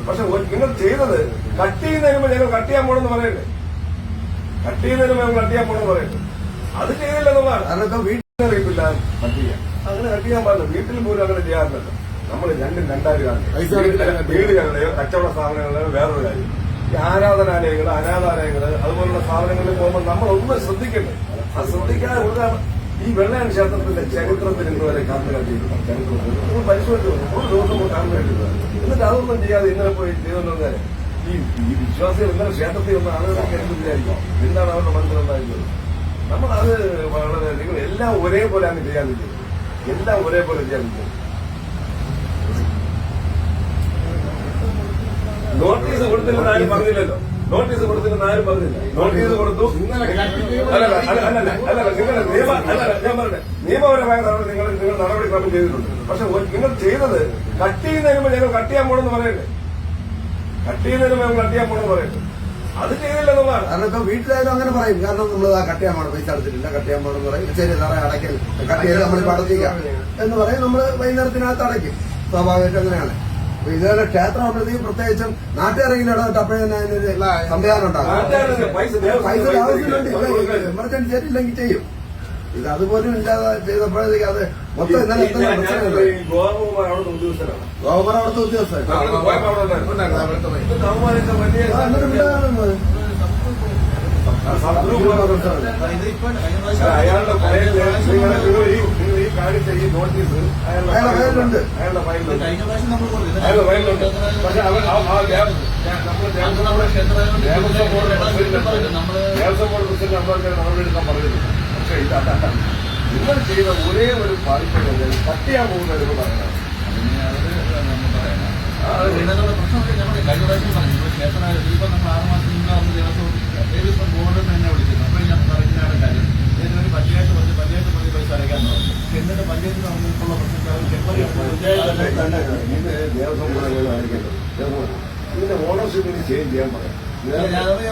പക്ഷെ നിങ്ങൾ ചെയ്തത് കട്ട് ചെയ്യുന്നതിന് മുമ്പ് ഞങ്ങൾ കട്ട് ചെയ്യാൻ പോണെന്ന് പറയണ്ടേ? കട്ട് ചെയ്യുന്നതിന് മുമ്പ് ഞങ്ങൾ കട്ട് ചെയ്യാൻ പോണെന്ന് പറയണ്ടേ? അത് ചെയ്തില്ല എന്നുള്ളതാണ്. കാരണം വീട്ടിലറിയിപ്പില്ല കട്ട് ചെയ്യാൻ. അങ്ങനെ കട്ട് ചെയ്യാൻ പാടില്ല. വീട്ടിൽ പോലും അങ്ങനെ ചെയ്യാറില്ലല്ലോ. നമ്മൾ രണ്ടും രണ്ടായിരം കാണും. വീടുകളിലെയോ കച്ചവട സ്ഥാപനങ്ങളിലെയോ വേറൊരു കാര്യം. ഈ ആരാധനാലയങ്ങള്, അനാഥാലയങ്ങള് അതുപോലുള്ള സ്ഥാപനങ്ങളിൽ പോകുമ്പോൾ നമ്മളൊന്നും ശ്രദ്ധിക്കണ്ടേ? അത് ശ്രദ്ധിക്കാതെ കൊടുത്താണ് ഈ വെള്ളയാൻ ക്ഷേത്രത്തിന്റെ ചരിത്രത്തിൽ ഇന്നുവരെ കണ്ടു കണ്ടിരുന്നു. ചരിത്രത്തിൽ നമ്മൾ പരിശോധിച്ചു ഒരു ദിവസം കാണാൻ വേണ്ടിയിരുന്നത്. എന്നിട്ട് അതൊന്നും ചെയ്യാതെ ഇന്നലെ പോയി ചെയ്തുകൊണ്ടിരുന്നേ ഈ വിശ്വാസികൾ ഇന്നലെ ക്ഷേത്രത്തിൽ ഒന്ന് ആളുകളൊക്കെ എന്ത് വിചാരിക്കും? എന്താണ് അവരുടെ മനസ്സിലുണ്ടായിരുന്നത്? നമ്മളത് വളരെ നിങ്ങൾ എല്ലാം ഒരേപോലെ അങ്ങ് ചെയ്യാൻ നിൽക്കും. എല്ലാം ഒരേപോലെ ചെയ്യാൻ നിൽക്കും. നോട്ടീസ് കൊടുത്തില്ലെന്ന് ആരും പറഞ്ഞില്ലല്ലോ. നോട്ടീസ് കൊടുത്തില്ലെന്ന് ആരും പറഞ്ഞില്ല. നോട്ടീസ് കൊടുത്തു. അല്ലല്ല ഞാൻ പറഞ്ഞത് നിയമപരമായ നടപടി നിങ്ങൾ നടപടിക്രമം ചെയ്തിട്ടുണ്ട്. പക്ഷെ നിങ്ങൾ ചെയ്തത് കട്ട് ചെയ്യുന്നതിന് മുമ്പ് ഞങ്ങൾ കട്ട് ചെയ്യാൻ പോണെന്ന് പറയണ്ടേ? കട്ട് ചെയ്യുന്നതിന് മുമ്പ് ഞങ്ങൾ കട്ട് ചെയ്യാൻ പോണെന്ന് പറയണ്ടേ? അത് ചെയ്തില്ല എന്നുള്ളതാണ്. കാരണം ഇപ്പൊ വീട്ടിലായാലും അങ്ങനെ പറയും. കാരണം നമ്മൾ കട്ട് ചെയ്യാൻ പോകണം, പൈസ അടച്ചിട്ടില്ല, കട്ട് ചെയ്യാൻ പോകണം പറയും. ശരി സാറേ അടയ്ക്കൽ കട്ട് ചെയ്ത് നമ്മൾ അടച്ചിക്കാം എന്ന് പറയും. നമ്മൾ വൈകുന്നേരത്തിനകത്ത് അടയ്ക്കും. സ്വാഭാവികമായിട്ട് അങ്ങനെയാണ്. ഇതുപോലെ ക്ഷേത്രം അപ്പോഴത്തേക്ക് പ്രത്യേകിച്ചും നാട്ടുകാരെങ്കിലും ഇടപെട്ട് അപ്പോഴേ തന്നെ അതിനൊരു സംവിധാനം ഉണ്ടാകും. പൈസ ആവശ്യമുണ്ട്. എമർജൻസി ആയിട്ടില്ലെങ്കിൽ ചെയ്യും. ഇത് അതുപോലും ഇല്ലാതെ ചെയ്തപ്പോഴത്തേക്ക് അത് മൊത്തം ഇന്നലെ ഗോപകുമാർ അവിടുത്തെ ഉദ്യോഗസ്ഥരാണ്. ഗോപുര അവിടുത്തെ ഉദ്യോഗസ്ഥൻ അയാളുടെ ഈ കാണിച്ച ഈ നോട്ടീസ് അയാളുടെ ഫയലുണ്ട്. പക്ഷെ ദേവസ്വം ബോർഡ് പ്രസിഡന്റ് അംബേദ്കർ നടപടിയെടുക്കാൻ പറഞ്ഞിരുന്നു. പക്ഷെ ഇതല്ല നിങ്ങൾ ചെയ്ത ഒരേ ഒരു പാലിക്കൽ കട്ട് ചെയ്യാൻ പോകുന്നതെന്ന് പറയുന്നത്. കഴിഞ്ഞ പ്രാവശ്യം പറഞ്ഞു ക്ഷേത്ര ഇതിപ്പോ നമ്മൾ 6 മാസം മുമ്പ് ദേവസ്വം ബോർഡ് തന്നെ വിളിക്കുന്നു. അപ്പോൾ ഞാൻ പറയുന്നതാണ് കാര്യം ഇതിനൊരു പഞ്ചായത്ത് പറഞ്ഞ് പൈസ അടയ്ക്കാൻ പറഞ്ഞു. എന്നിട്ട് പഞ്ചായത്ത് തമ്മിലുള്ള ദേവസ്വം ബോർഡ് ആയിരിക്കല്ലോ. ഇതിന്റെ ഓണർഷിപ്പിന് ചേഞ്ച് ചെയ്യാൻ പറയാം. ഞാൻ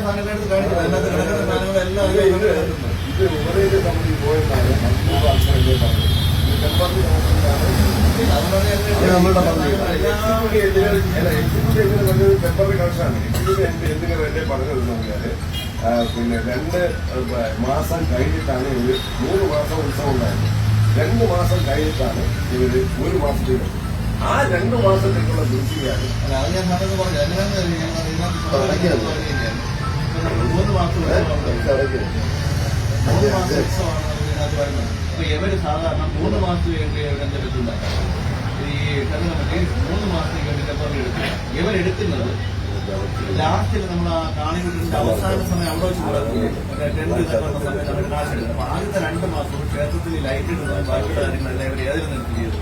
സാധനങ്ങളെടുത്ത് കാണിക്കുന്നത് അതിനകത്ത് കിടക്കുന്ന സാധനങ്ങളെല്ലാം ഇത് ഉപദേശ സമിതി പോയതാണ്. ടെമ്പററി കണക്ഷനാണ്. എന്തിനാണ് എന്നെ പറഞ്ഞത് നോക്കിയാല് പിന്നെ 2 മാസം കഴിഞ്ഞിട്ടാണ് ഇവര് 3 മാസം ഉത്സവം ഉണ്ടായത്. 2 മാസം കഴിഞ്ഞിട്ടാണ് ഇവര് 1 മാസത്തേക്ക്. ആ 2 മാസത്തേക്കുള്ള ബിസിയാണ്. അത് ഞാൻ പറഞ്ഞു 3 മാസം ഉത്സവമാണ് ഇതിനകത്ത് വരുന്നത്. അപ്പൊ ഇവര് സാധാരണ 3 മാസത്തിന് വേണ്ടി എവിടെന്തെടുത്തുണ്ടാക്കാം. ഈ 3 മാസത്തേക്ക് വേണ്ടി ടെമ്പററി എടുക്കുക. ഇവരെടുക്കുന്നത് ലാസ്റ്റിൽ നമ്മൾ ആ കാണിവിട്ടിന്റെ അവസാന സമയം അവിടെ വെച്ച് കൊടുക്കുന്നത് സമയത്ത് അവർ കാശെടുക്കുന്നത്. അപ്പൊ ആദ്യത്തെ 2 മാസം ക്ഷേത്രത്തിൽ ലൈറ്റ് ഇടുന്നത് ബാക്കിയുള്ള കാര്യങ്ങളെല്ലാം ഇവർ ഏതിൽ നിർത്തി ചെയ്തു.